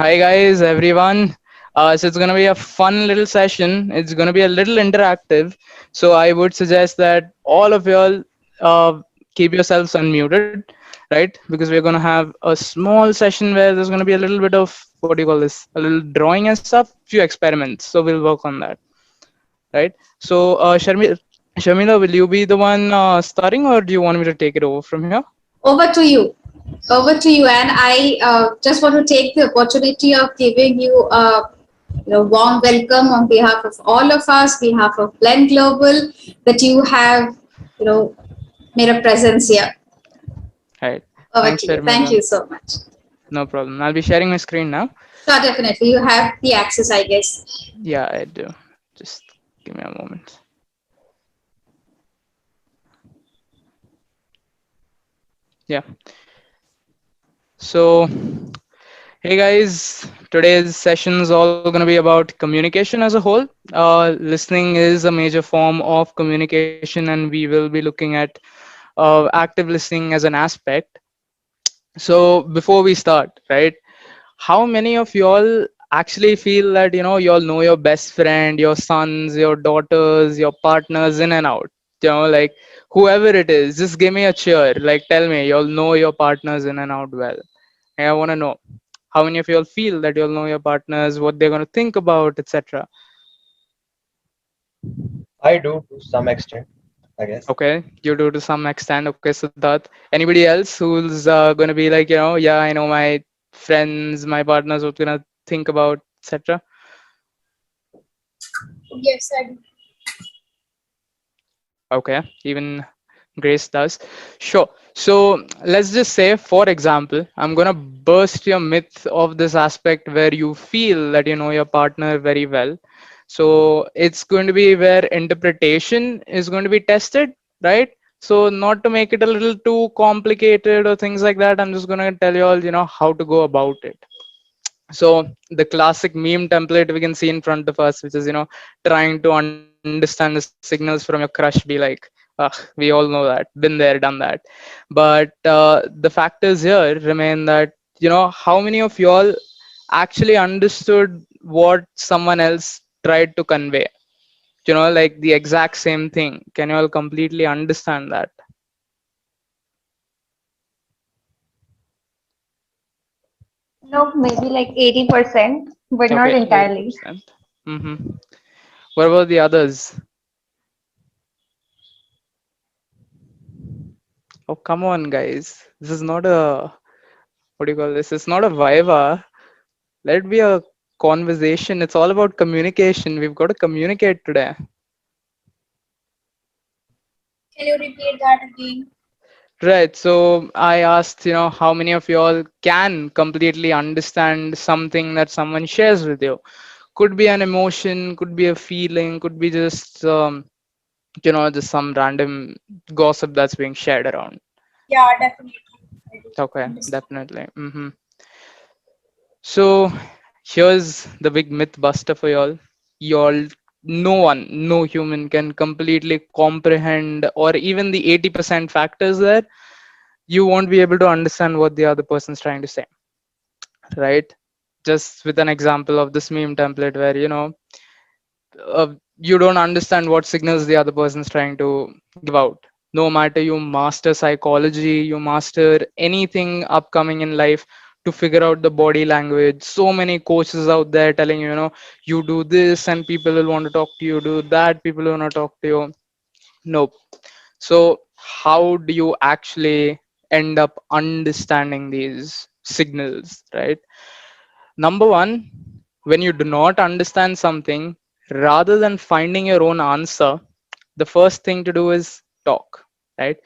Hi guys, everyone. So it's gonna be a fun little session. It's gonna be a little interactive. So I would suggest that all of y'all keep yourselves unmuted, right? Because we're gonna have a small session where there's gonna be a little bit of what do you call this? A little drawing and stuff, few experiments. So we'll work on that, right? So Sharmila, will you be the one starting, or do you want me to take it over from here? Over to you. Over to you. And I just want to take the opportunity of giving you a warm welcome on behalf of all of us, behalf of Blend Global, that you have you know made a presence here. Right. Over Thanks, to you. Thank you Sharmila. so much. No problem. I'll be sharing my screen now. Sure, definitely. You have the access, I guess. Yeah, I do. Just give me a moment. Yeah. So, hey guys, today's session is all going to be about communication as a whole. Listening is a major form of communication, and we will be looking at active listening as an aspect. So, before we start, right, how many of y'all actually feel that y'all know your best friend, your sons, your daughters, your partners in and out? Like whoever it is, just give me a cheer. Like tell me, y'all know your partners in and out well. And I want to know how many of y'all feel that you'll know your partners, what they're going to think about, etc. I do to some extent, I guess. Okay, you do to some extent. Okay, so that anybody else who's going to be like, yeah, I know my friends, my partners, what gonna think about, etc. Yes, I do. Okay, even Grace does. Sure. So let's just say, for example, I'm gonna burst your myth of this aspect where you feel that you know your partner very well. So it's going to be where interpretation is going to be tested, right? So not to make it a little too complicated or things like that, I'm just gonna tell you all, how to go about it. So the classic meme template we can see in front of us, which is trying to understand the signals from your crush, be like, we all know that, been there, done that. But the factors here remain that how many of y'all actually understood what someone else tried to convey, like the exact same thing. Can you all completely understand that? No, maybe like 80%, but not Okay, entirely. 80%. Mm-hmm. What about the others? Oh, come on, guys. This is not a, what do you call this? It's not a viva. Let it be a conversation. It's all about communication. We've got to communicate today. Can you repeat that again? Right. So I asked, how many of you all can completely understand something that someone shares with you? Could be an emotion, could be a feeling, could be just, just some random gossip that's being shared around. Yeah, definitely. I do Okay, understand. definitely. So here's the big myth buster for y'all. Y'all, no one, no human can completely comprehend or even the 80% factors there. You won't be able to understand what the other person's trying to say, right? Just with an example of this meme template where, you don't understand what signals the other person's trying to give out. No matter you master psychology, you master anything upcoming in life to figure out the body language. So many coaches out there telling you, you do this and people will want to talk to you, do that, people will want to talk to you. Nope. So, how do you actually end up understanding these signals, right? Number one, when you do not understand something, rather than finding your own answer, the first thing to do is talk, right?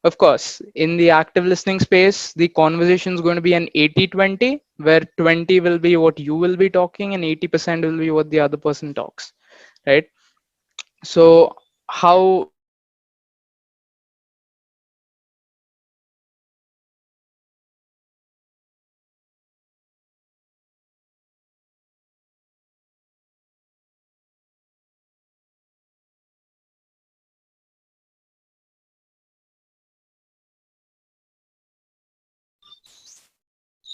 Of course, in the active listening space, the conversation is going to be an 80-20, where 20 will be what you will be talking and 80% will be what the other person talks, right? So, how do you actually understand something? Number one, you have to understand what the other person is trying to say.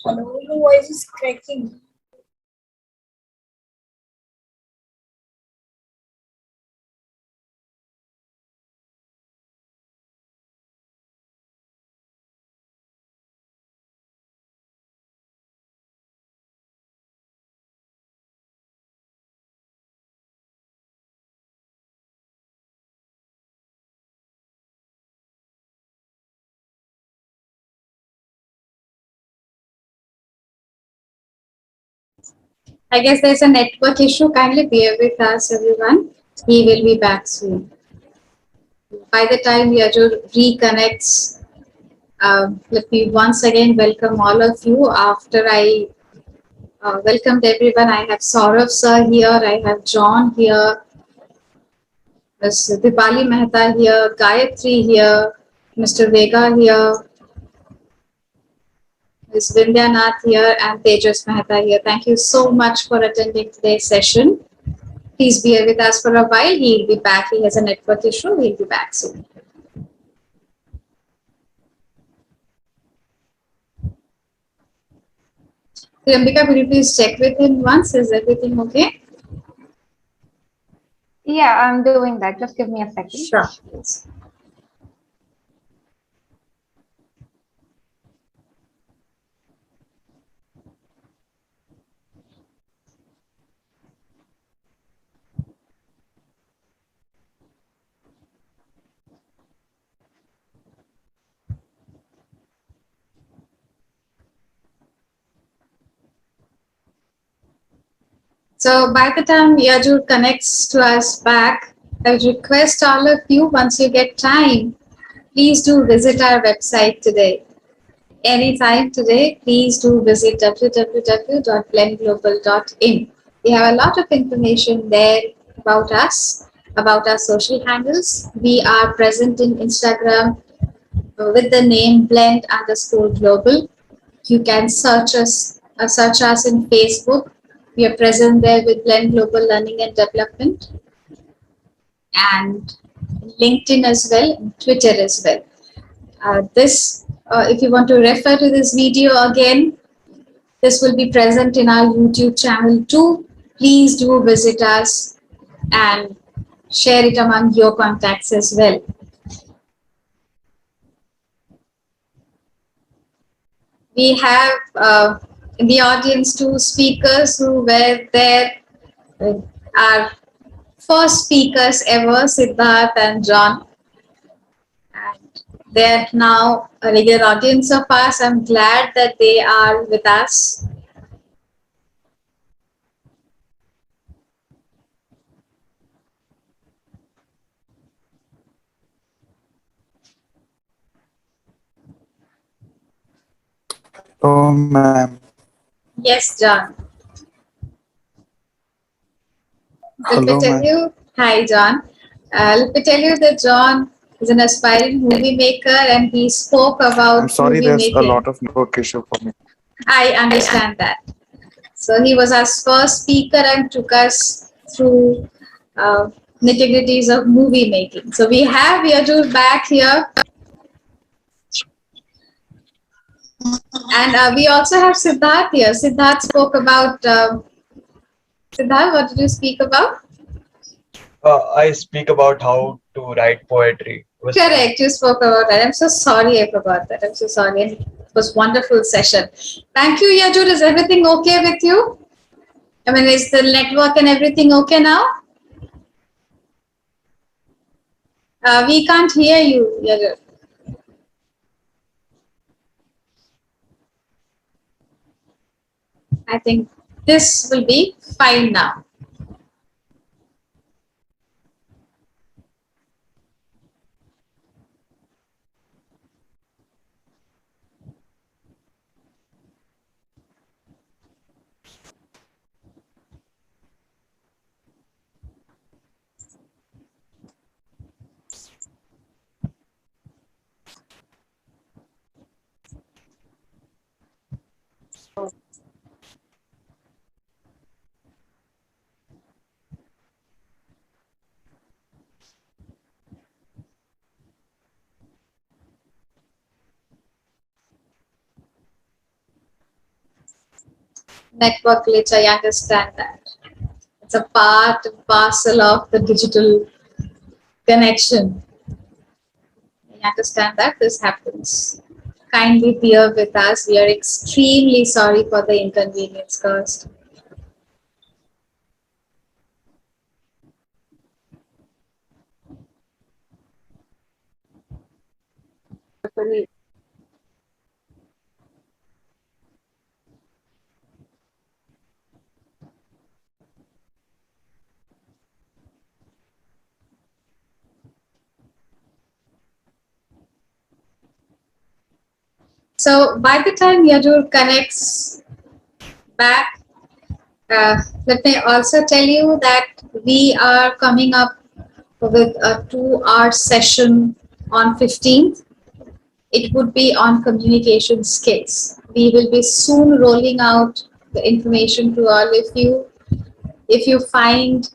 Hello, your voice is cracking. I guess there's a network issue. Kindly bear with us, everyone. He will be back soon. By the time Yajur reconnects, let me once again welcome all of you. After I welcomed everyone, I have Saurav sir here, I have John here, Ms. Dipali Mehta here, Gayatri here, Mr. Vega here, Ms. Vindhyanath here, and Tejas Mehta here. Thank you so much for attending today's session. Please bear with us for a while. He'll be back. He has a network issue. He'll be back soon. Priyambika, could you please check with him once? Is everything okay? Yeah, I'm doing that. Just give me a second. Sure. Please. So by the time Yajur connects to us back, I would request all of you, once you get time, please do visit our website today. Anytime today, please do visit www.blendglobal.in. We have a lot of information there about us, about our social handles. We are present in Instagram with the name blend_global. You can search us in Facebook. We are present there with Blend Global Learning and Development, and LinkedIn as well, and Twitter as well. If you want to refer to this video again, this will be present in our YouTube channel too. Please do visit us and share it among your contacts as well. We have in the audience two speakers who were there, our first speakers ever, Siddharth and John. And they're now a regular audience of us. I'm glad that they are with us. Oh, ma'am. Yes, John. Let me Hello, tell ma'am. you, hi, John. Let me tell you that John is an aspiring movie maker and he spoke I'm about sorry, movie there's a making. lot of network issue for me. I understand that. So he was our first speaker and took us through nitty-gritties of movie making. So we have Yajur back here. And we also have Siddharth here. Siddharth spoke about, Siddharth, what did you speak about? I speak about how to write poetry. Correct, you spoke about that. I'm so sorry I forgot that. I'm so sorry. And it was wonderful session. Thank you, Yajur. Is everything okay with you? I mean, is the network and everything okay now? We can't hear you, Yajur. I think this will be fine now. Network glitch, I understand that. It's a part and parcel of the digital connection. I understand that this happens. Kindly bear with us. We are extremely sorry for the inconvenience caused. So by the time Yajur connects back, let me also tell you that we are coming up with a 2-hour session on 15th. It would be on communication skills. We will be soon rolling out the information to all of you. If you find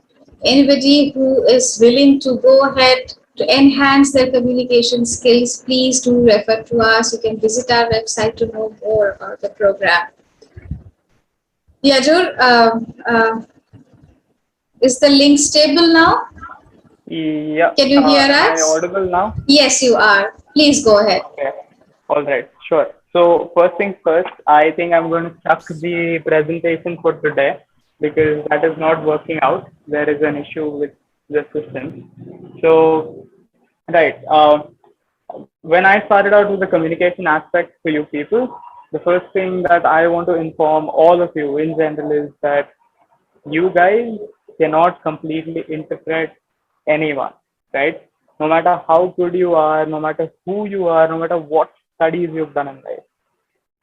anybody who is willing to go ahead to enhance their communication skills, please do refer to us. You can visit our website to know more about the program. Yajur, is the link stable now? Yeah. Can you hear Am I us? audible now? Yes, you are. Please go ahead. Okay. All right. Sure. So first things first, I think I'm going to chuck the presentation for today because that is not working out. There is an issue with the system. So, right. When I started out with the communication aspect for you people, the first thing that I want to inform all of you in general is that you guys cannot completely interpret anyone, right? No matter how good you are, no matter who you are, no matter what studies you've done in life.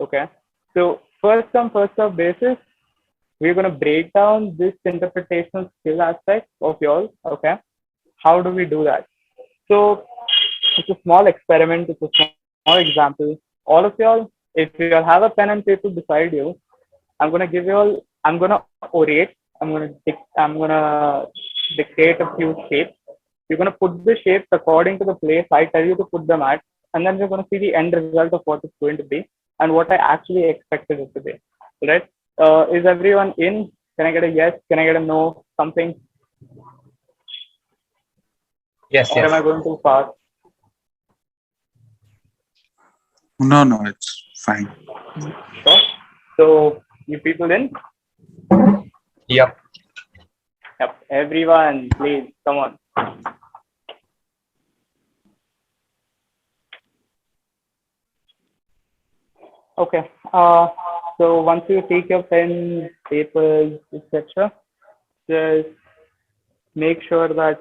Okay. So first come, first serve basis, we're gonna break down this interpretational skill aspect of yours. Okay. How do we do that? So it's a small experiment, it's a small example. All of y'all, if you all have a pen and paper beside you, I'm gonna orate, I'm gonna dictate a few shapes. You're gonna put the shapes according to the place I tell you to put them at, and then you're gonna see the end result of what it's going to be and what I actually expected it to be. Right? Is everyone in? Can I get a yes? Can I get a no? Something? Yes, Or am I yes. going too fast? No, it's fine. Sure. So you people in? Yep. Yep. Everyone, please come on. Okay. So once you take your pen, papers, etc., just make sure that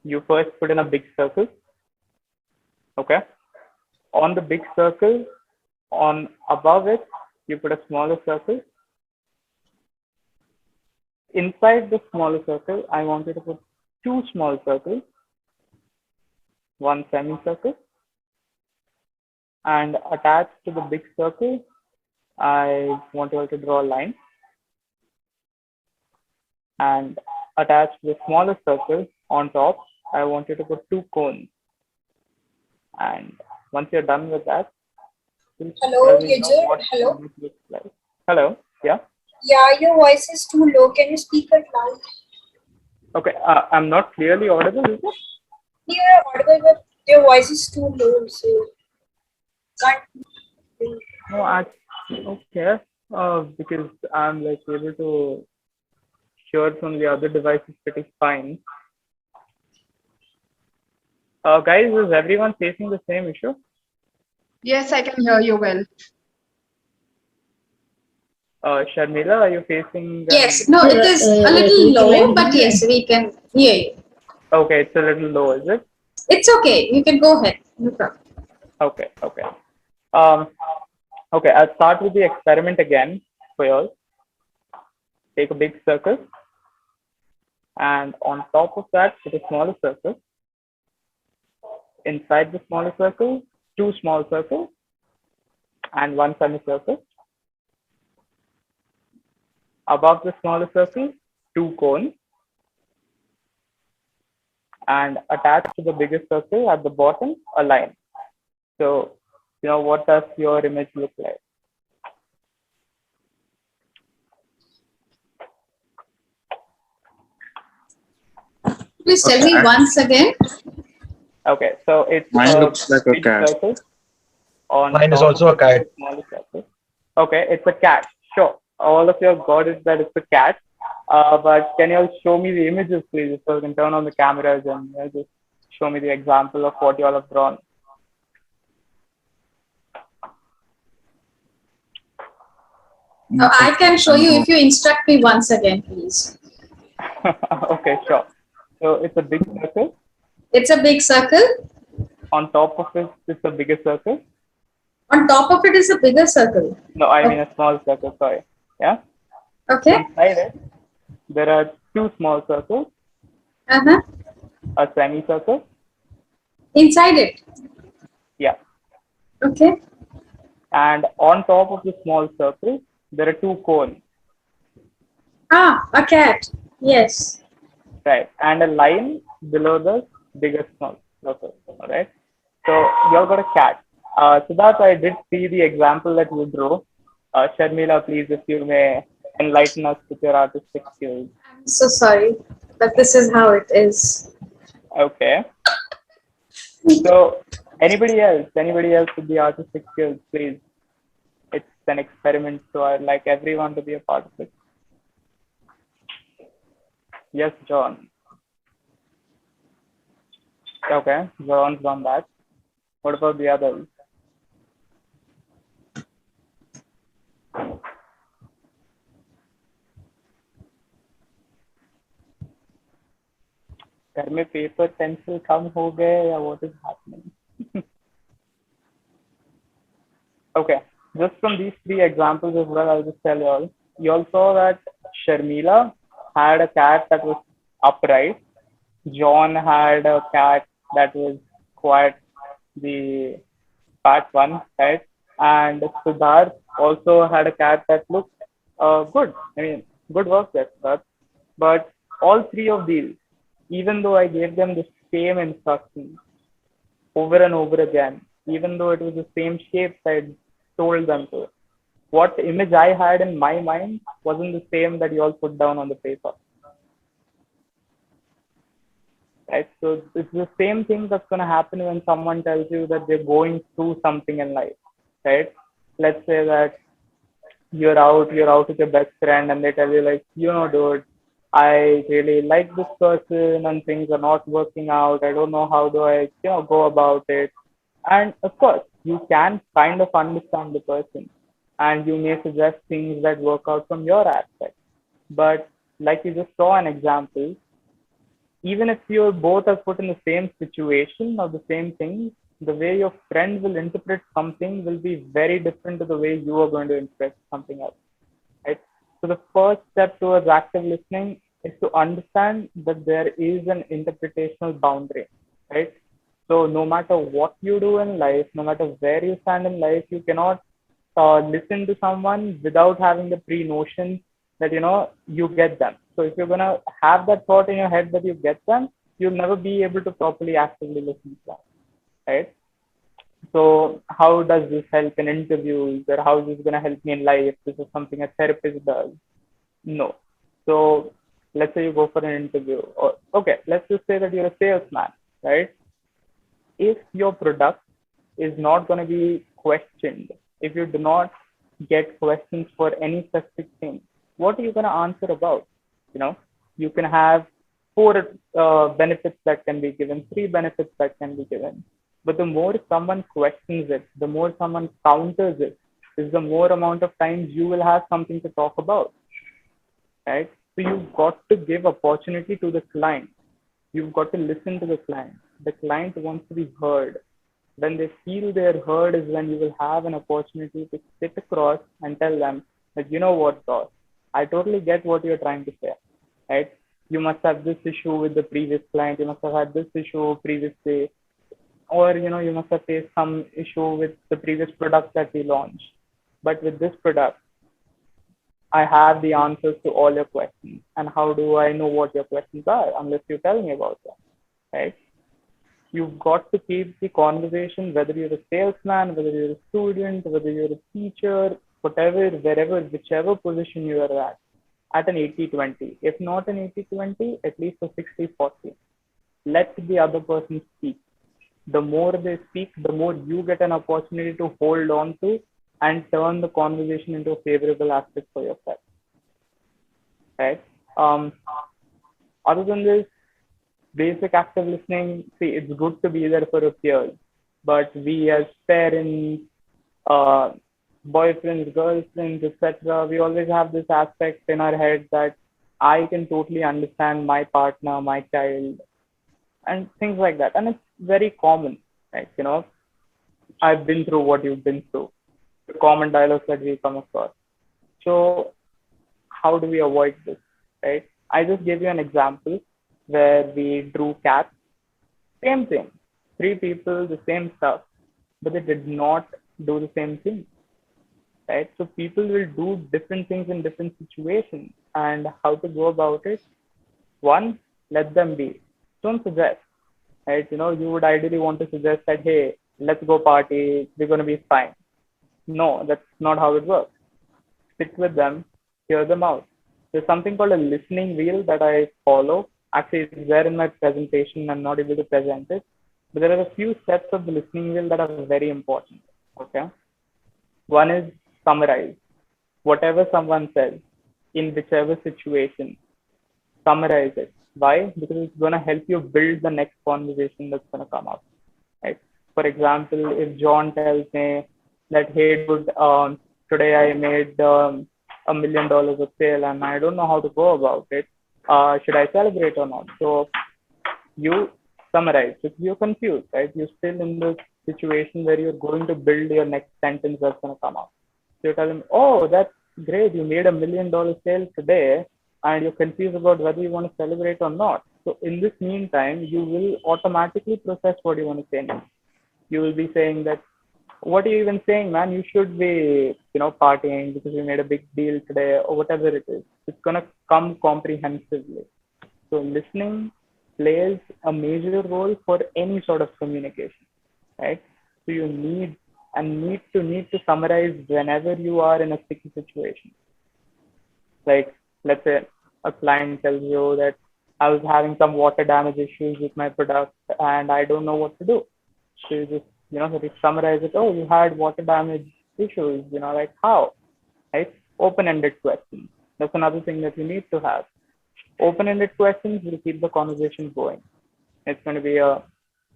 you first put in a big circle. Okay. On the big circle, on above it, you put a smaller circle. Inside the smaller circle, I want you to put 2 small circles, 1 semicircle, and attached to the big circle, I want you all to draw a line. And attached to the smaller circle on top, I want you to put 2 cones. And once you're done with that, Hello, Yajur. Hello. Looks like. Hello. Yeah. Yeah, your voice is too low. Can you speak it loud? Okay. I'm not clearly audible, is it? You're audible, but your voice is too low, so can't. No, okay. Because I'm like able to hear from the other devices pretty fine. Guys, is everyone facing the same issue? Yes, I can hear you well. Sharmila, are you facing? Yes, no, it is a little low, but yes, we can hear you. Okay, it's a little low, is it? It's okay. You can go ahead. No problem. Okay, okay. Okay, I'll start with the experiment again for you all. Take a big circle, and on top of that, put a smaller circle. Inside the smaller circle, 2 small circles, and 1 semicircle. Above the smaller circle, 2 cones, and attached to the bigger circle at the bottom, a line. So, what does your image look like? Please tell me once again. Okay, so it's Mine looks like a big cat. circle on Mine is top also of a cat. smaller circle. Okay, it's a cat. Sure. All of you have got it that it's a cat. But can you all show me the images, please, so you can turn on the cameras and just show me the example of what you all have drawn. I can show you if you instruct me once again, please. Okay, sure. So it's a big circle. It's a big circle. On top of it, it's a bigger circle. On top of it is a bigger circle. No, I mean a small circle, sorry. Yeah? Okay. Inside it, there are two small circles, Uh-huh. a semicircle. Inside it. Yeah. Okay. And on top of the small circle, there are two cones, Ah, a cat. Yes. right? And a line below the biggest small circle, all right? So you all got a cat. Siddharth, I did see the example that you drew. Sharmila, please, if you may enlighten us with your artistic skills. I'm so sorry, but this is how it is. Okay. So anybody else with the artistic skills, please. It's an experiment, so I'd like everyone to be a part of it. Yes, John. Okay, John's done that. What about the others? घर में paper pencil कम हो गए या what is happening? Okay, just from these three examples as well, I'll just tell you all. You all saw that Sharmila had a cat that was upright. John had a cat that was quite the fat one, right? And Siddharth also had a cat that looked good. I mean, good work there, Siddharth. But all three of these, even though I gave them the same instructions over and over again, even though it was the same shape I told them to, what image I had in my mind wasn't the same that you all put down on the paper. Right? So it's the same thing that's going to happen when someone tells you that they're going through something in life, right? Let's say that you're out with your best friend and they tell you like, dude, I really like this person and things are not working out. I don't know how do I, go about it. And of course, you can kind of understand the person and you may suggest things that work out from your aspect. But like you just saw an example, even if you both are put in the same situation or the same thing, the way your friend will interpret something will be very different to the way you are going to interpret something else. Right? So the first step towards active listening is to understand that there is an interpretational boundary, right? So no matter what you do in life, no matter where you stand in life, you cannot listen to someone without having the pre-notion that you get them. So if you're gonna have that thought in your head that you get them, you'll never be able to properly actively listen to them, right? So how does this help in interviews, or how is this gonna help me in life? This is something a therapist does. No. So let's say you go for an interview, or okay, let's just say that you're a salesman, right? If your product is not going to be questioned, if you do not get questions for any specific thing, what are you going to answer about? You can have four benefits that can be given, three benefits that can be given. But the more someone questions it, the more someone counters it, is the more amount of times you will have something to talk about, right? So you've got to give opportunity to the client. You've got to listen to the client. The client wants to be heard. When they feel they're heard is when you will have an opportunity to sit across and tell them that, what, boss, I totally get what you're trying to say, right? You must have this issue with the previous client. You must have had this issue previously. Or, you must have faced some issue with the previous product that we launched. But with this product, I have the answers to all your questions. And how do I know what your questions are unless you tell me about them, right? You've got to keep the conversation, whether you're a salesman, whether you're a student, whether you're a teacher, whatever, wherever, whichever position you are at an 80-20. If not an 80-20, at least a 60-40. Let the other person speak. The more they speak, the more you get an opportunity to hold on to and turn the conversation into a favorable aspect for yourself, right? Other than this, basic active listening, see, it's good to be there for your peers, but we as parents, boyfriends, girlfriends, etc., we always have this aspect in our head that I can totally understand my partner, my child, and things like that. And it's very common, right? I've been through what you've been through. The common dialogues that we come across. So how do we avoid this, right? I just gave you an example where we drew cats. Same thing. Three people, the same stuff, but they did not do the same thing, right? So people will do different things in different situations, and how to go about it. One, let them be. Don't suggest, right? You would ideally want to suggest that, hey, let's go party. We're going to be fine. No, that's not how it works. Sit with them, hear them out. There's something called a listening wheel that I follow. Actually, it's there in my presentation. I'm not able to present it. But there are a few steps of the listening wheel that are very important. Okay. One is summarize. Whatever someone says in whichever situation, summarize it. Why? Because it's going to help you build the next conversation that's going to come up. Right? For example, if John tells me that, hey, dude, today I made $1 million of sale and I don't know how to go about it. Should I celebrate or not? So you summarize. If you're confused, right? You're still in the situation where you're going to build your next sentence that's going to come up. So you tell him, oh, that's great. You made $1 million sale today and you're confused about whether you want to celebrate or not. So in this meantime, you will automatically process what you want to say next. You will be saying that, what are you even saying, man? You should be, partying because we made a big deal today or whatever it is. It's going to come comprehensively. So listening plays a major role for any sort of communication, right? So you need to summarize whenever you are in a sticky situation. Like, let's say a client tells you that I was having some water damage issues with my product and I don't know what to do. So you just, summarize it. Oh, you had water damage issues, like how, right? Open-ended questions. That's another thing that you need to have. Open-ended questions will keep the conversation going. It's going to be a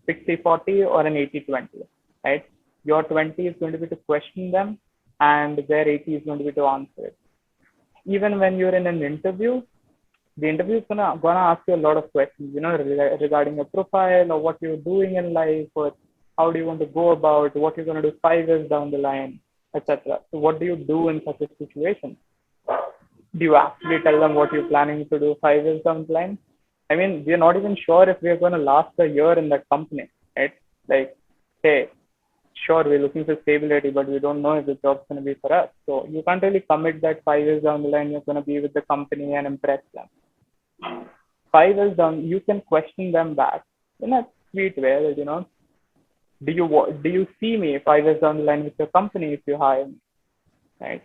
60-40 or an 80-20, right? Your 20 is going to be to question them and their 80 is going to be to answer it. Even when you're in an interview, the interview is gonna ask you a lot of questions, regarding your profile or what you're doing in life, or how do you want to go about what you're going to do 5 years down the line, etc. So what do you do in such a situation? Do you actually tell them what you're planning to do 5 years down the line? I mean, we're not even sure if we're going to last a year in that company, right? Like, hey, sure, we're looking for stability, but we don't know if the job's going to be for us. So you can't really commit that 5 years down the line you're going to be with the company and impress them. 5 years down, you can question them back in a sweet way that, do you see me 5 years down the line with your company if you hire me, right?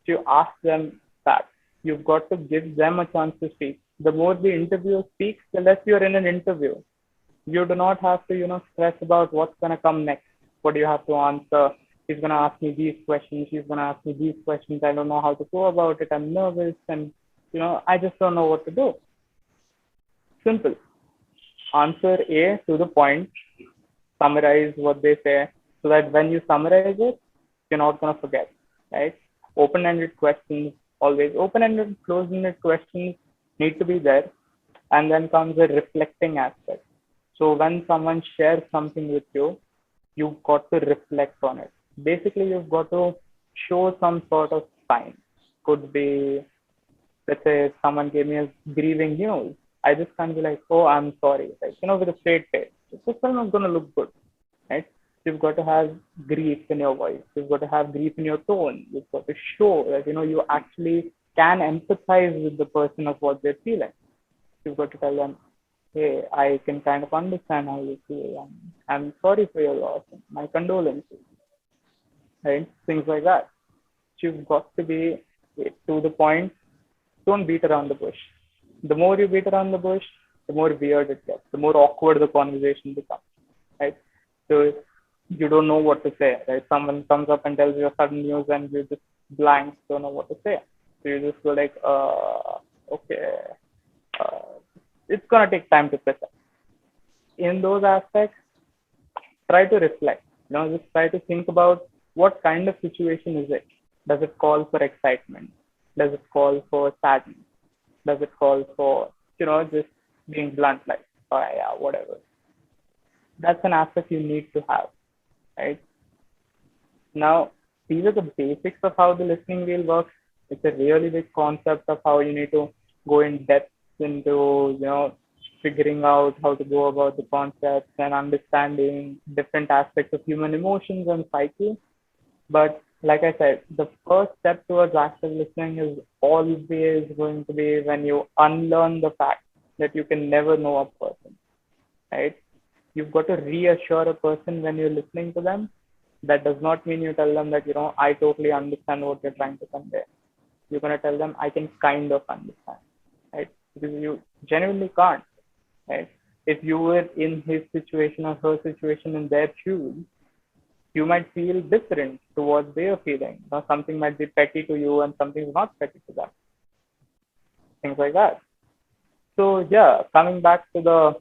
So you ask them that. You've got to give them a chance to speak. The more the interviewer speaks, the less you're in an interview. You do not have to, stress about what's going to come next. What do you have to answer? He's going to ask me these questions. He's going to ask me these questions. I don't know how to go about it. I'm nervous and, I just don't know what to do. Simple. Answer A to the point. Summarize what they say so that when you summarize it, you're not going to forget, right? Open-ended questions, always open-ended, closed-ended questions need to be there. And then comes the reflecting aspect. So when someone shares something with you, you've got to reflect on it. Basically, you've got to show some sort of sign. Could be, let's say, if someone gave me a grieving news, I just can't be like, oh, I'm sorry, like, with a straight face. It's just not going to look good, right? You've got to have grief in your voice. You've got to have grief in your tone. You've got to show that, you actually can empathize with the person of what they're feeling. You've got to tell them, hey, I can kind of understand how you feel. I'm sorry for your loss. My condolences, right? Things like that. You've got to be to the point. Don't beat around the bush. The more you beat around the bush, the more weird it gets, the more awkward the conversation becomes, right? So you don't know what to say, right? Someone comes up and tells you a sudden news and you just blank, don't know what to say. So you just go like, okay, it's going to take time to process. In those aspects, try to reflect, just try to think about what kind of situation is it? Does it call for excitement? Does it call for sadness? Does it call for, just being blunt, like, oh yeah, whatever. That's an aspect you need to have, right? Now, these are the basics of how the listening wheel works. It's a really big concept of how you need to go in depth into, figuring out how to go about the concepts and understanding different aspects of human emotions and psyche. But like I said, the first step towards active listening is always going to be when you unlearn the fact that you can never know a person, right? You've got to reassure a person when you're listening to them. That does not mean you tell them that, I totally understand what you're trying to convey. You're going to tell them, I can kind of understand, right? Because you genuinely can't, right? If you were in his situation or her situation in their shoes, you might feel different to what they are feeling. Something might be petty to you and something is not petty to them. Things like that. So yeah, coming back to the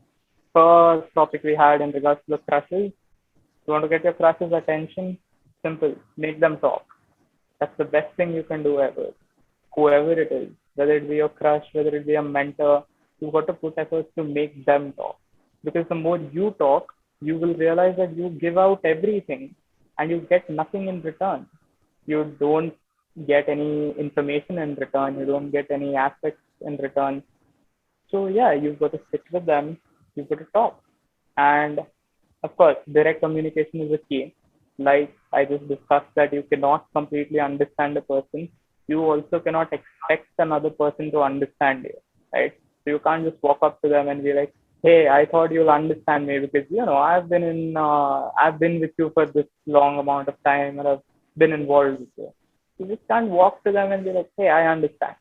first topic we had in regards to the crushes, you want to get your crush's attention? Simple. Make them talk. That's the best thing you can do ever. Whoever it is, whether it be your crush, whether it be a mentor, you've got to put efforts to make them talk. Because the more you talk, you will realize that you give out everything and you get nothing in return. You don't get any information in return. You don't get any aspects in return. So yeah, you've got to sit with them. You've got to talk. And of course, direct communication is a key. Like I just discussed that you cannot completely understand a person. You also cannot expect another person to understand you, right? So you can't just walk up to them and be like, "Hey, I thought you'll understand me because I've been with you for this long amount of time and I've been involved with you." You just can't walk to them and be like, "Hey, I understand.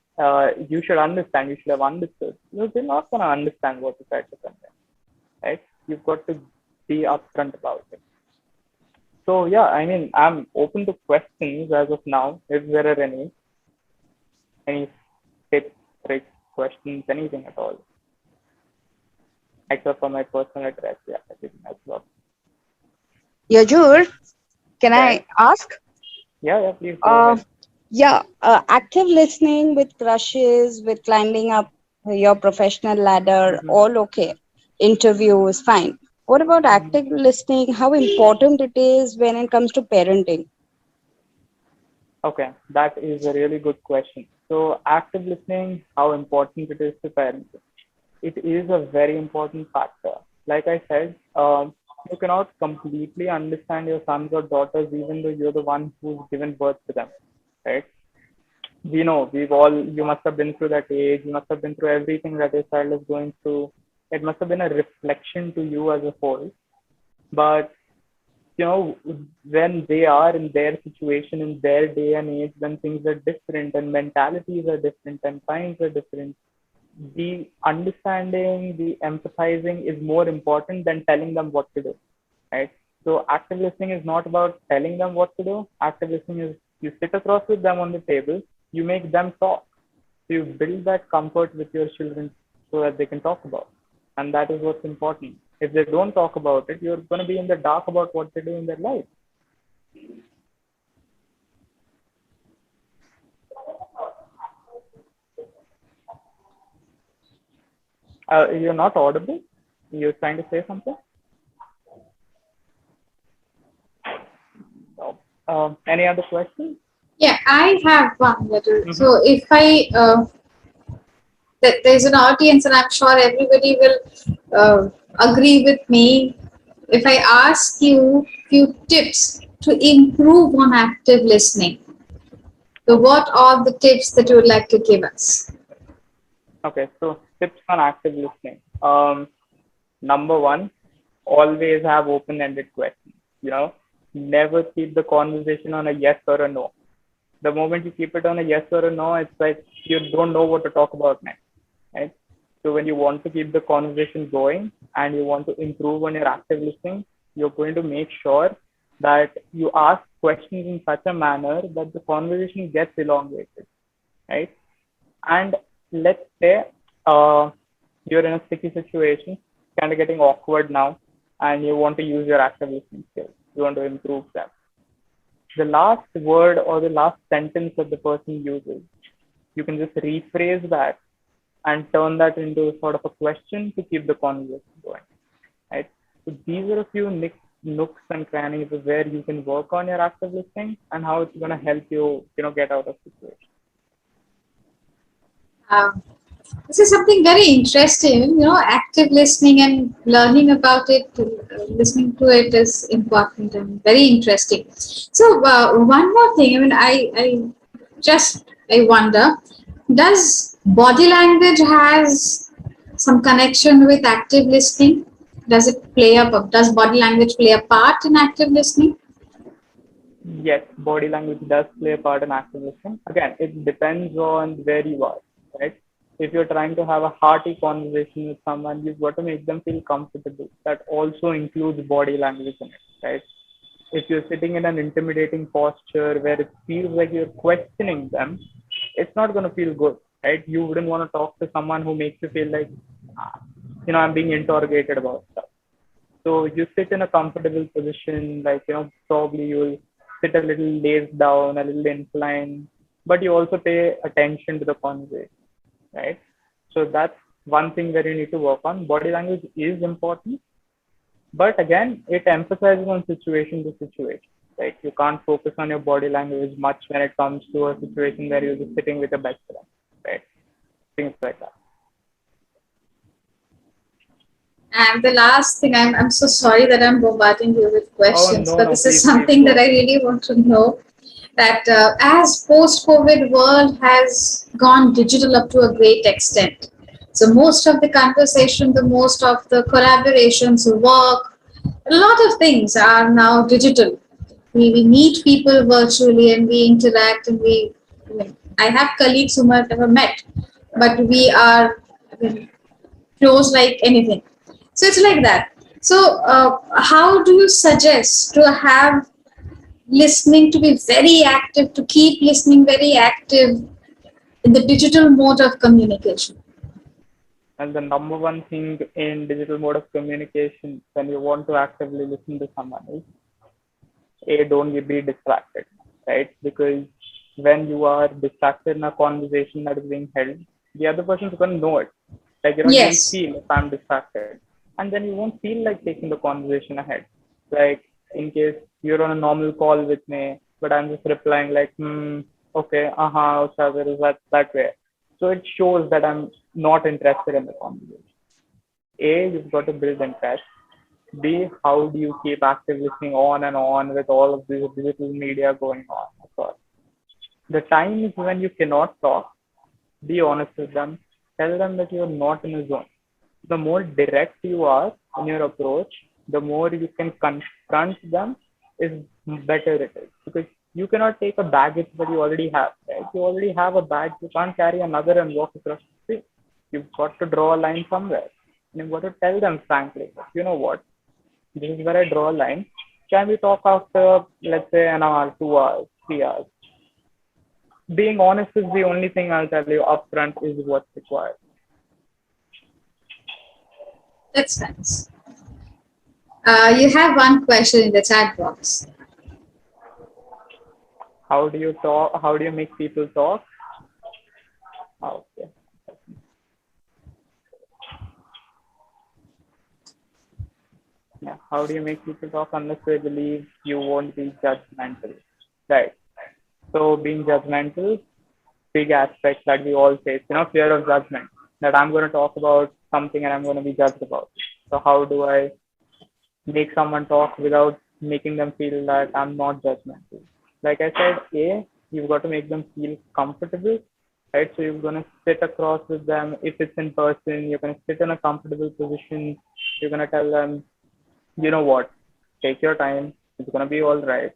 You should understand. You should have understood." They're not gonna understand what you try to convey, right? You've got to be upfront about it. So yeah, I mean, I'm open to questions as of now, if there are any tips, tricks, questions, anything at all, except for my personal address. Yeah, everything else works. Yajur, can Yeah, I ask? yeah, please go Uh, ahead. yeah, active listening with crushes, with climbing up your professional ladder, Mm-hmm. all okay. Interview is fine. What about Mm-hmm. active listening? How important it is when it comes to parenting? Okay, that is a really good question. So, active listening, how important it is to parents. It is a very important factor. Like I said, you cannot completely understand your sons or daughters even though you're the one who's given birth to them, right? We know you must have been through that age, you must have been through everything that your child is going through. It must have been a reflection to you as a whole. But you know, when they are in their situation, in their day and age, when things are different and mentalities are different and times are different, the understanding, the empathizing is more important than telling them what to do, right? So active listening is not about telling them what to do. Active listening is you sit across with them on the table, you make them talk. So you build that comfort with your children so that they can talk about. And that is what's important. If they don't talk about it, you're going to be in the dark about what they do in their life. You're not audible. You're trying to say something? No. Any other questions? Yeah, I have one little. Mm-hmm. So if there's an audience, and I'm sure everybody will agree with me. If I ask you few tips to improve on active listening, so what are the tips that you would like to give us? Okay, so tips on active listening. Number one, always have open-ended questions. Never keep the conversation on a yes or a no. The moment you keep it on a yes or a no, it's like you don't know what to talk about next, right? So when you want to keep the conversation going and you want to improve on your active listening, you're going to make sure that you ask questions in such a manner that the conversation gets elongated, right? And let's say you're in a sticky situation, kind of getting awkward now, and you want to use your active listening skills. You want to improve them. The last word or the last sentence that the person uses, you can just rephrase that and turn that into sort of a question to keep the conversation going. Right? So these are a few nooks and crannies of where you can work on your active listening and how it's going to help you, get out of situation. Um, this is something very interesting. Active listening and learning about it, listening to it is important and very interesting. So, one more thing. I wonder, does body language has some connection with active listening? Does body language play a part in active listening? Yes, body language does play a part in active listening. Again, it depends on where you are, right? If you're trying to have a hearty conversation with someone, you've got to make them feel comfortable. That also includes body language in it, right? If you're sitting in an intimidating posture where it feels like you're questioning them, it's not going to feel good, right? You wouldn't want to talk to someone who makes you feel like, ah, I'm being interrogated about stuff. So you sit in a comfortable position, like, probably you'll sit a little lazed down, a little inclined, but you also pay attention to the conversation, right? So that's one thing that you need to work on. Body language is important, but again, it emphasizes on situation to situation. Like you can't focus on your body language much when it comes to a situation where you're just sitting with a best friend, right? Things like that. And the last thing, I'm so sorry that I'm bombarding you with questions, Oh, no, but no, this is please something go that I ahead. really want to know. That as post-COVID world has gone digital up to a great extent, so most of the conversation, the most of the collaborations, work, a lot of things are now digital. We meet people virtually and we interact and I have colleagues whom I've never met, but we are close like anything. So it's like that. So how do you suggest to have listening to be very active, to keep listening very active in the digital mode of communication? And the number one thing in digital mode of communication when you want to actively listen to someone is don't be distracted, right? Because when you are distracted in a conversation that is being held, the other person is going to know it. Like, you'll Yes. feel if I'm distracted. And then you won't feel like taking the conversation ahead. Like, in case you're on a normal call with me, but I'm just replying like, okay, there is that way. So it shows that I'm not interested in the conversation. You've got to build interest. B, how do you keep active listening on and on with all of this digital media going on? Of course. The times when you cannot talk, be honest with them. Tell them that you're not in a zone. The more direct you are in your approach, the more you can confront them, is better it is. Because you cannot take a baggage that you already have. Right? You already have a bag. You can't carry another and walk across the street. You've got to draw a line somewhere. And you've got to tell them frankly, you know what? This is where I draw a line. Can we talk after, let's say, an hour, 2 hours, 3 hours? Being honest is the only thing I'll tell you upfront is what's required. That's nice. You have one question in the chat box. How do you talk? How do you make people talk? Okay. Yeah. How do you make people talk unless they believe you won't be judgmental? Right. So being judgmental, big aspect that we all face, fear of judgment. That I'm going to talk about something and I'm going to be judged about it. So how do I make someone talk without making them feel that I'm not judgmental? Like I said, you've got to make them feel comfortable, right? So you're going to sit across with them. If it's in person, you're going to sit in a comfortable position. You're going to tell them, you know what, take your time. It's going to be all right.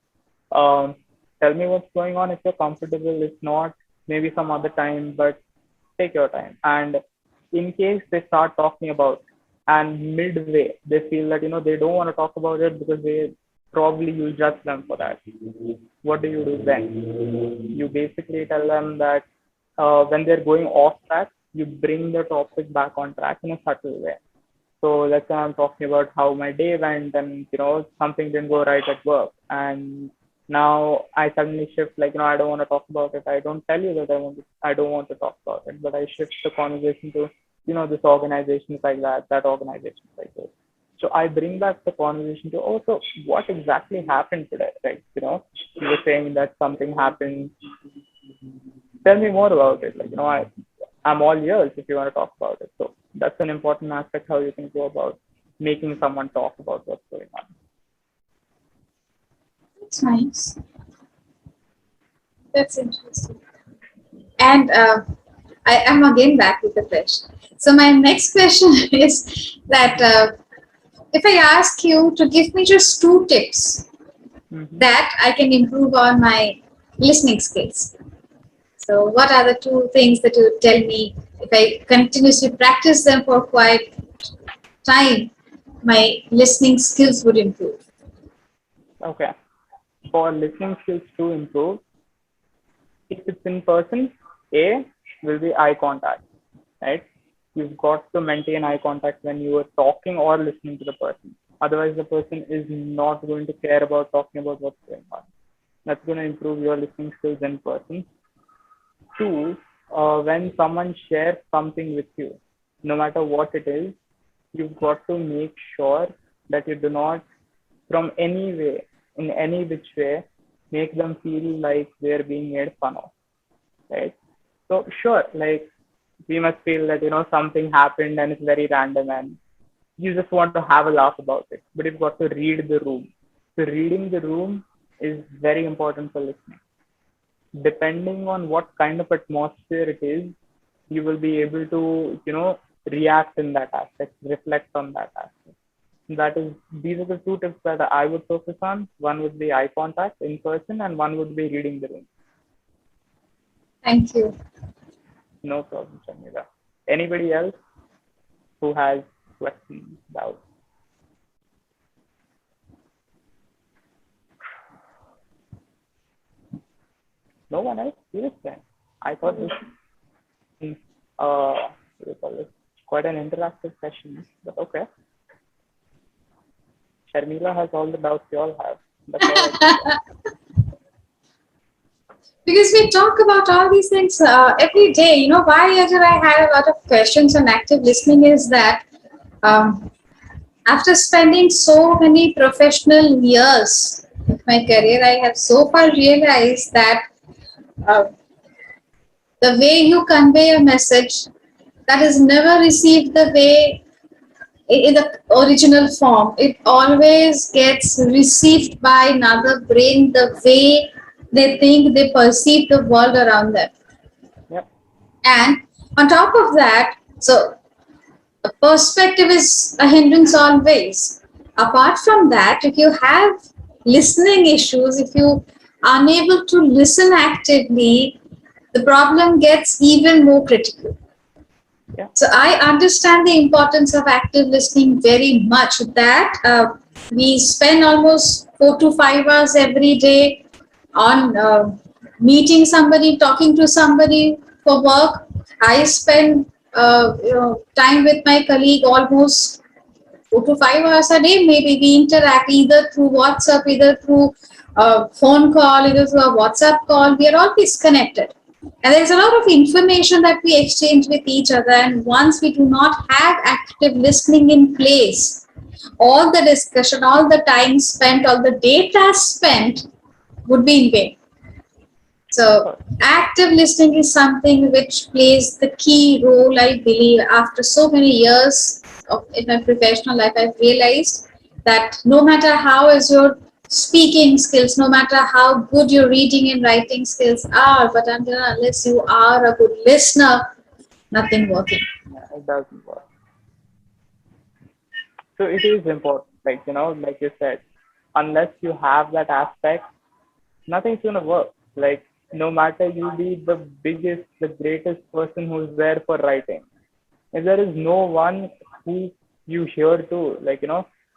Tell me what's going on if you're comfortable. If not, maybe some other time, but take your time. And in case they start talking about and midway they feel that they don't want to talk about it because they probably you'll judge them for that, what do you do then? You basically tell them that when they're going off track, you bring the topic back on track in a subtle way. So that's why I'm talking about how my day went and something didn't go right at work, and now I suddenly shift like I don't want to talk about it. I don't tell you that I don't want to talk about it, but I shift the conversation to this organization is like that organization is like this. So I bring back the conversation to, oh, so what exactly happened today? Right? You were saying that something happened. Tell me more about it. I'm all ears if you want to talk about it. So that's an important aspect how you can go about making someone talk about what's going on. That's nice. That's interesting. And I am again back with the question. So my next question is that if I ask you to give me just 2 tips that I can improve on my listening skills. So what are the 2 things that you would tell me if I continuously practice them for quite time, my listening skills would improve? Okay. For listening skills to improve, if it's in person, A will be eye contact, right? You've got to maintain eye contact when you are talking or listening to the person. Otherwise, the person is not going to care about talking about what's going on. That's going to improve your listening skills in person. 2, when someone shares something with you, no matter what it is, you've got to make sure that you do not, from any way, in any which way, make them feel like they're being made fun of, right? So sure, we must feel that, something happened and it's very random and you just want to have a laugh about it, but you've got to read the room. So reading the room is very important for listening. Depending on what kind of atmosphere it is, you will be able to, react in that aspect, reflect on that aspect. These are the 2 tips that I would focus on. One would be eye contact in person and one would be reading the room. Thank you. No problem, Shamila. Anybody else who has questions, doubts? No one else? Seriously? I thought this what do you call this? Quite an interactive session, but okay. Sharmila has all the doubts you all have. That's all I Because we talk about all these things every day. Why did I have a lot of questions on active listening is that after spending so many professional years of my career, I have so far realized that uh, the way you convey a message that is never received the way in the original form. It always gets received by another brain the way they think, they perceive the world around them. Yep. And on top of that, so the perspective is a hindrance always. Apart from that, if you have listening issues, if you are unable to listen actively, the problem gets even more critical. Yeah. So I understand the importance of active listening very much. That we spend almost 4 to 5 hours every day on meeting somebody, talking to somebody for work. I spend time with my colleague almost 4 to 5 hours a day. Maybe we interact either through WhatsApp, either through a phone call, either through a WhatsApp call. We are always connected. And there's a lot of information that we exchange with each other. And once we do not have active listening in place, all the discussion, all the time spent, all the data spent would be in vain. So active listening is something which plays the key role, I believe. After so many years in my professional life, I've realized that no matter how is your speaking skills, no matter how good your reading and writing skills are, but unless you are a good listener, nothing working. Yeah, it doesn't work. So it is important, like you said, unless you have that aspect, nothing's gonna work. Like no matter you be the biggest, the greatest person who's there for writing, if there is no one who you hear to,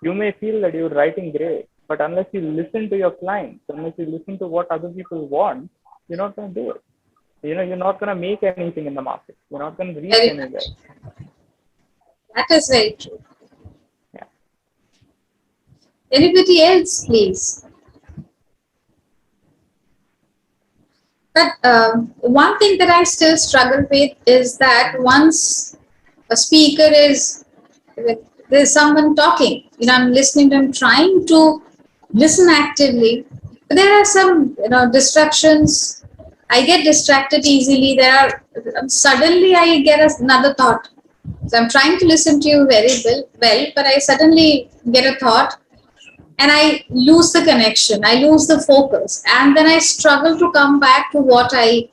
you may feel that you're writing great, but unless you listen to your clients, unless you listen to what other people want, you're not gonna do it. You're not gonna make anything in the market. You're not gonna reach anywhere. That is very true. Yeah. Anybody else, please? But one thing that I still struggle with is that once a speaker is with there's someone talking. I'm listening to them, trying to listen actively. But there are some, distractions. I get distracted easily. Suddenly I get another thought. So I'm trying to listen to you very well, but I suddenly get a thought and I lose the connection. I lose the focus, and then I struggle to come back to what I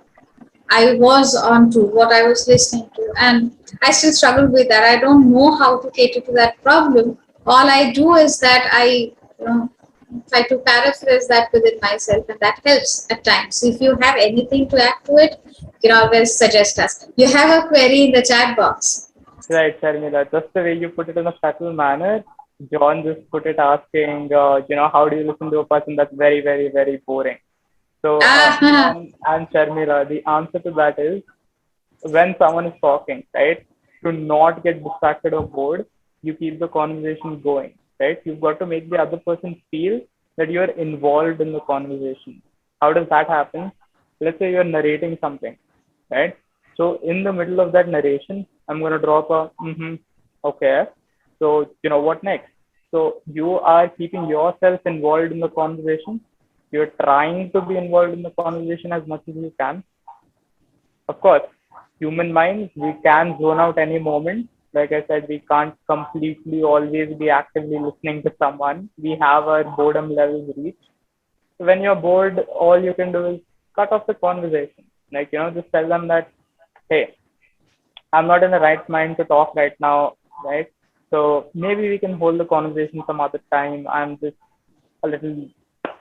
was on to, what I was listening to, and I still struggle with that. I don't know how to cater to that problem. All I do is that I try to paraphrase that within myself, and that helps at times. So if you have anything to add to it, you can always suggest us. You have a query in the chat box. Right, Sharmila. Just the way you put it in a subtle manner, John just put it asking, how do you listen to a person that's very, very, very boring? So, and Sharmila, the answer to that is when someone is talking, right? To not get distracted or bored, you keep the conversation going, right? You've got to make the other person feel that you're involved in the conversation. How does that happen? Let's say you're narrating something, right? So in the middle of that narration, I'm going to drop a okay. So, what next? So you are keeping yourself involved in the conversation. You're trying to be involved in the conversation as much as you can. Of course, human minds, we can zone out any moment. Like I said, we can't completely always be actively listening to someone. We have our boredom levels reached. So when you're bored, all you can do is cut off the conversation. Like, just tell them that, hey, I'm not in the right mind to talk right now, right? So maybe we can hold the conversation some other time. I'm just a little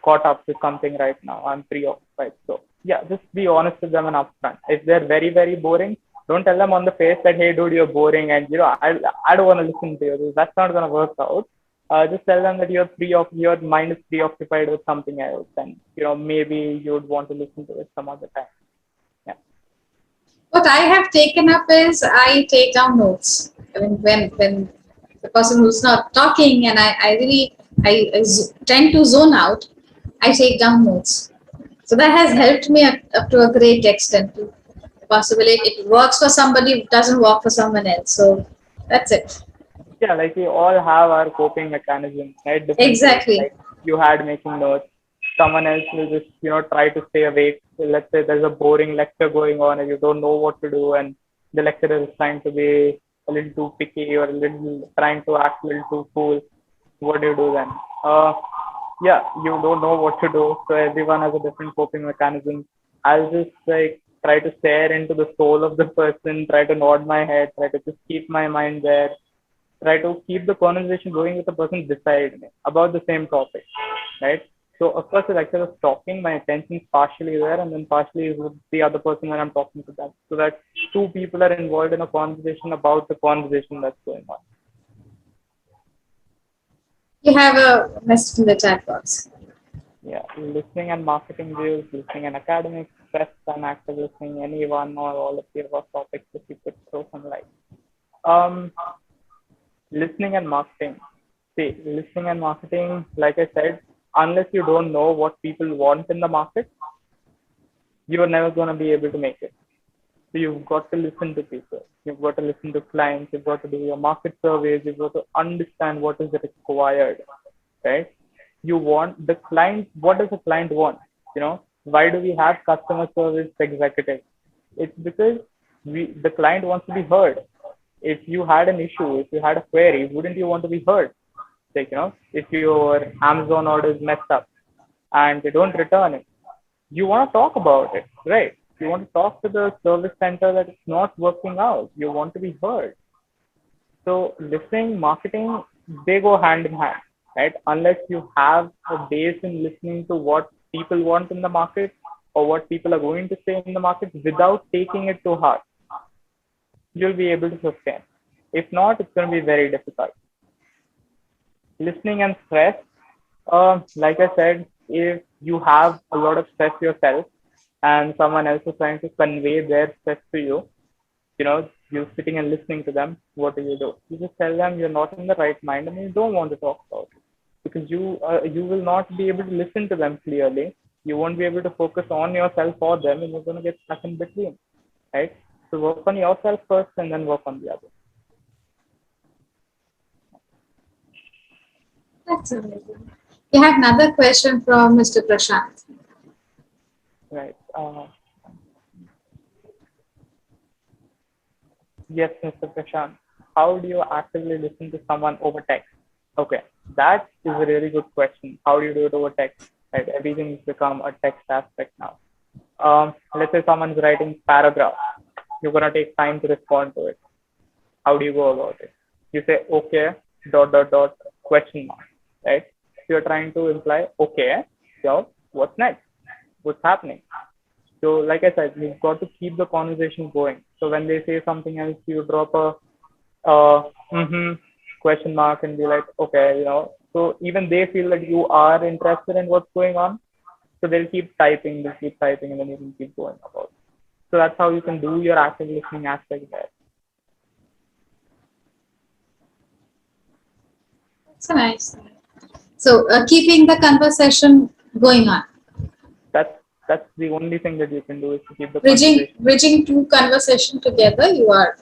caught up with something right now. I'm preoccupied. So yeah, just be honest with them and upfront. If they're very, very boring, don't tell them on the face that, hey, dude, you're boring, and I don't want to listen to you. That's not going to work out. Just tell them that your mind is preoccupied with something else, and maybe you'd want to listen to it some other time. Yeah. What I have taken up is I take down notes. I mean, when the person who's not talking and I tend to zone out, I take down notes. So that has helped me up to a great extent. Possibly it works for somebody, it doesn't work for someone else. So that's it. Yeah, like we all have our coping mechanisms, right? Different Exactly. ways. Like you had making notes. Someone else will just, try to stay awake. Let's say there's a boring lecture going on and you don't know what to do, and the lecturer is trying to be a little too picky or trying to act a little too cool. What do you do then? Yeah, you don't know what to do. So everyone has a different coping mechanism. I'll just try to stare into the soul of the person, try to nod my head, try to just keep my mind there, try to keep the conversation going with the person beside me about the same topic, right? So of course, the lecturer is talking, my attention is partially there, and then partially is with the other person when I'm talking to them, so that two people are involved in a conversation about the conversation that's going on. You have a message in the chat box. Yeah, listening and marketing views, listening and academics, stress and active listening, any one or all of the above topics that you could throw some light. Listening and marketing. See, listening and marketing, like I said, unless you don't know what people want in the market, you're never going to be able to make it. So you've got to listen to people. You've got to listen to clients. You've got to do your market surveys. You've got to understand what is required, right? You want the client. What does the client want? Why do we have customer service executives? It's because the client wants to be heard. If you had an issue, if you had a query, wouldn't you want to be heard? Like, if your Amazon order is messed up and they don't return it, you want to talk about it, right? You want to talk to the service center that it's not working out. You want to be heard. So listening, marketing, they go hand in hand, right? Unless you have a base in listening to what people want in the market or what people are going to say in the market without taking it to heart, you'll be able to sustain. If not, it's going to be very difficult. Listening and stress, like I said, if you have a lot of stress yourself and someone else is trying to convey their stress to you, you're sitting and listening to them, what do? You just tell them you're not in the right mind and you don't want to talk about it, because you will not be able to listen to them clearly. You won't be able to focus on yourself or them, and you're going to get stuck in between, right? So work on yourself first and then work on the other. That's amazing. We have another question from Mr. Prashant. Right. Yes, Mr. Prashant. How do you actively listen to someone over text? Okay, that is a really good question. How do you do it over text? Right, everything's become a text aspect now. Let's say someone's writing paragraph. You're gonna take time to respond to it. How do you go about it? You say okay, dot dot dot, question mark, right? So you're trying to imply okay, so what's next? What's happening? So like I said, you've got to keep the conversation going. So when they say something else, you drop a question mark and be like, okay, So even they feel that you are interested in what's going on. So they'll keep typing, and then you can keep going about it. So that's how you can do your active listening aspect there. That's nice. So keeping the conversation going on. That's the only thing that you can do is to keep the bridging two conversation together. You are.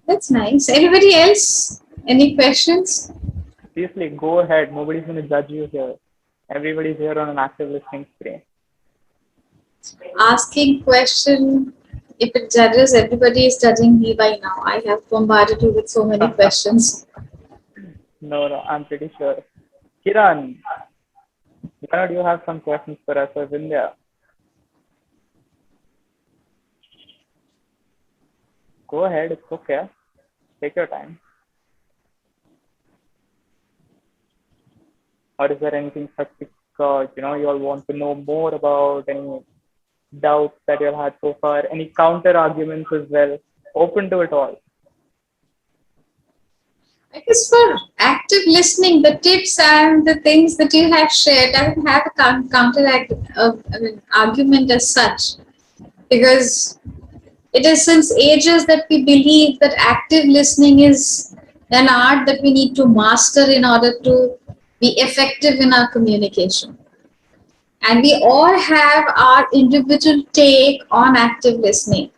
That's nice. Anybody else? Any questions? Seriously, go ahead. Nobody's going to judge you here. Everybody's here on an active listening screen. Asking question. If it judges, everybody is judging me by now. I have bombarded you with so many questions. No, I'm pretty sure. Kiran, do you have some questions for us or Vindhya? Go ahead, it's okay. Take your time. Or is there anything specific, you all want to know more about, any doubts that you've had so far, any counter arguments as well? Open to it all. I guess for active listening, the tips and the things that you have shared doesn't have a counter argument as such, because it is since ages that we believe that active listening is an art that we need to master in order to be effective in our communication. And we all have our individual take on active listening.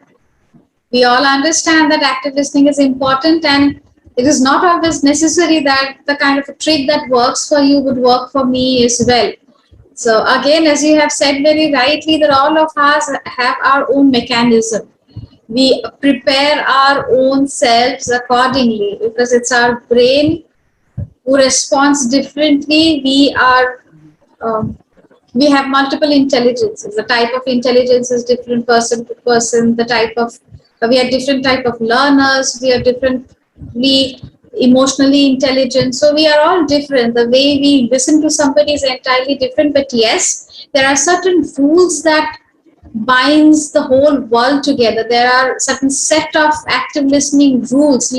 We all understand that active listening is important, and it is not always necessary that the kind of a trick that works for you would work for me as well. So again, as you have said very rightly, that all of us have our own mechanism. We prepare our own selves accordingly because it's our brain who responds differently. We have multiple intelligences. The type of intelligence is different person to person. We are different type of learners. We are differently emotionally intelligent. So we are all different. The way we listen to somebody is entirely different. But yes, there are certain rules that binds the whole world together. There are certain set of active listening rules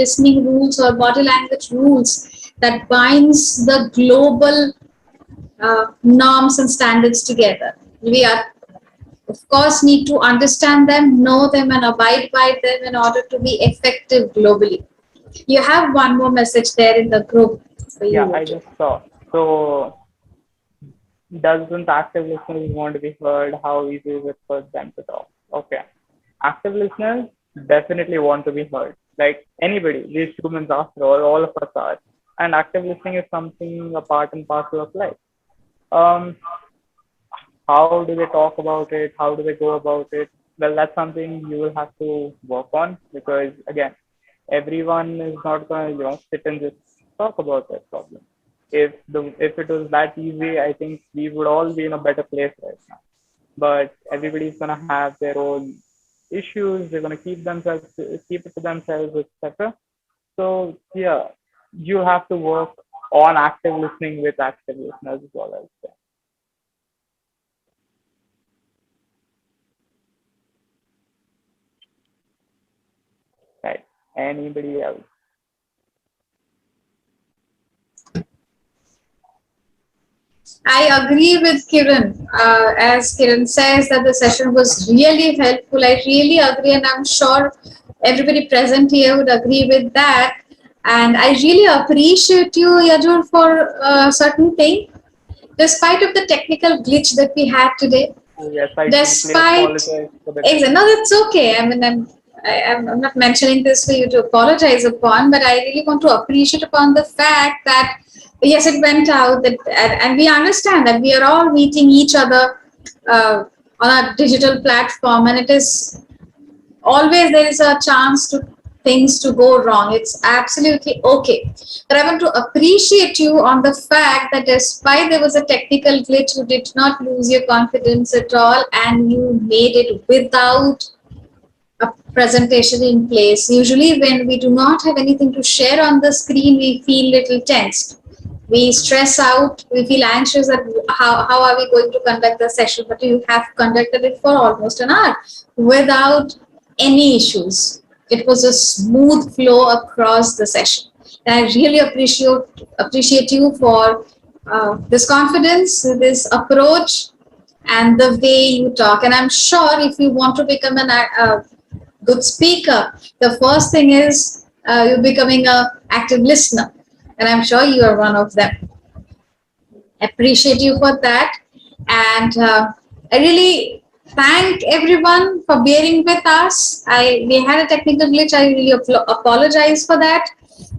or body language rules that binds the global norms and standards together. We are, of course, need to understand them, know them, and abide by them in order to be effective globally. You have one more message there in the group. Yeah, I just saw. So, doesn't active listeners want to be heard? How easy is it for them to talk? Okay. Active listeners definitely want to be heard. Like anybody, these humans after all of us are. And active listening is something a part and parcel of life. How do they talk about it? How do they go about it? Well, that's something you will have to work on, because again, everyone is not going to sit and just talk about that problem. If it was that easy, I think we would all be in a better place right now. But everybody's gonna have their own issues. They're gonna keep it to themselves, etc. So yeah, you have to work on active listening with active listeners as well as that. Right. Anybody else? I agree with Kiran. As Kiran says that the session was really helpful. I really agree, and I'm sure everybody present here would agree with that. And I really appreciate you, Yajur, for a certain thing. Despite of the technical glitch that we had today, Oh, yes, I apologize for that. no, that's okay. I mean, I'm not mentioning this for you to apologize upon, but I really want to appreciate upon the fact that yes, it went out that, and we understand that we are all meeting each other on a digital platform, and it is always there is a chance to things to go wrong. It's absolutely okay. But I want to appreciate you on the fact that despite there was a technical glitch, you did not lose your confidence at all, and you made it without a presentation in place. Usually when we do not have anything to share on the screen, we feel little tensed. We stress out, we feel anxious that how are we going to conduct the session, but you have conducted it for almost an hour without any issues. It was a smooth flow across the session. And I really appreciate you for this confidence, this approach, and the way you talk. And I'm sure if you want to become a good speaker, the first thing is you becoming an active listener. And I'm sure you are one of them. Appreciate you for that. And I really thank everyone for bearing with us. We had a technical glitch. I really apologize for that.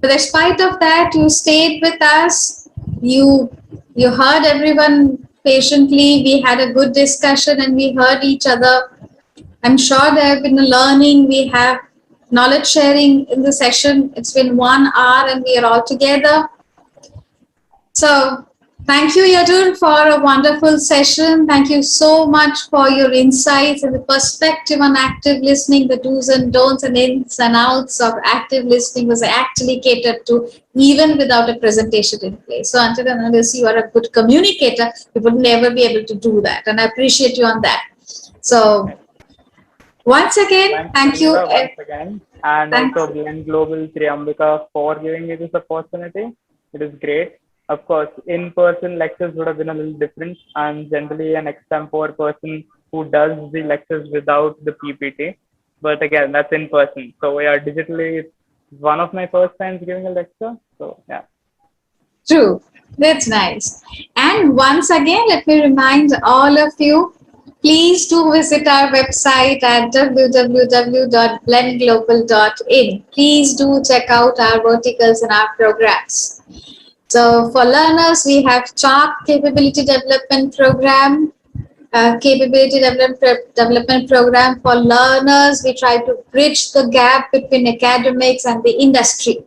But despite of that, you stayed with us. You heard everyone patiently. We had a good discussion and we heard each other. I'm sure there have been a learning. We have knowledge sharing in the session. It's been 1 hour and we are all together. So thank you, Yadur, for a wonderful session. Thank you so much for your insights and the perspective on active listening. The do's and don'ts and ins and outs of active listening was actually catered to even without a presentation in place. So until and unless you are a good communicator, you would never be able to do that. And I appreciate you on that. So once again, thank you. Once again. And also Blend Global Triambika for giving me this opportunity. It is great. Of course, in-person lectures would have been a little different. I'm generally an extempore person who does the lectures without the PPT. But again, that's in person. So yeah, digitally, it's one of my first times giving a lecture. So yeah. True. That's nice. And once again, let me remind all of you, please do visit our website at www.blendglobal.in. Please do check out our verticals and our programs. So for learners, we have CHART Capability Development Program. Development Program for learners. We try to bridge the gap between academics and the industry.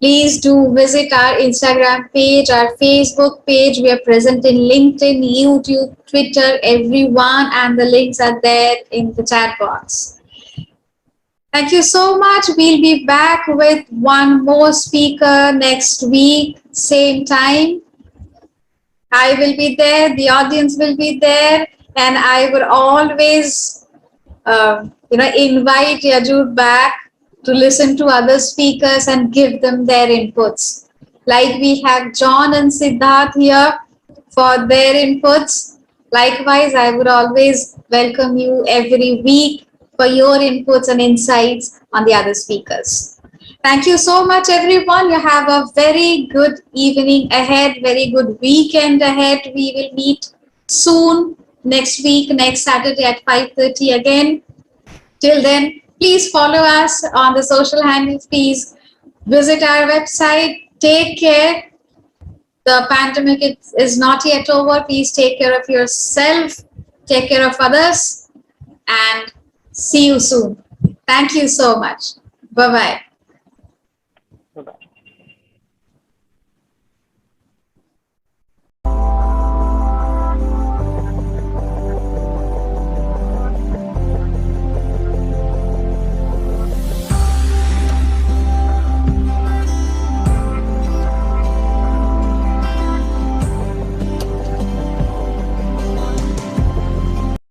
Please do visit our Instagram page, our Facebook page. We are present in LinkedIn, YouTube, Twitter, everyone, and the links are there in the chat box. Thank you so much. We'll be back with one more speaker next week, same time. I will be there, the audience will be there, and I would always, invite Yajur back to listen to other speakers and give them their inputs. Like we have John and Siddharth here for their inputs. Likewise, I would always welcome you every week for your inputs and insights on the other speakers. Thank you so much, everyone. You have a very good evening ahead, very good weekend ahead. We will meet soon next week, next Saturday at 5:30 again. Till then, please follow us on the social handles. Please visit our website. Take care. The pandemic is not yet over. Please take care of yourself. Take care of others. And see you soon. Thank you so much. Bye-bye.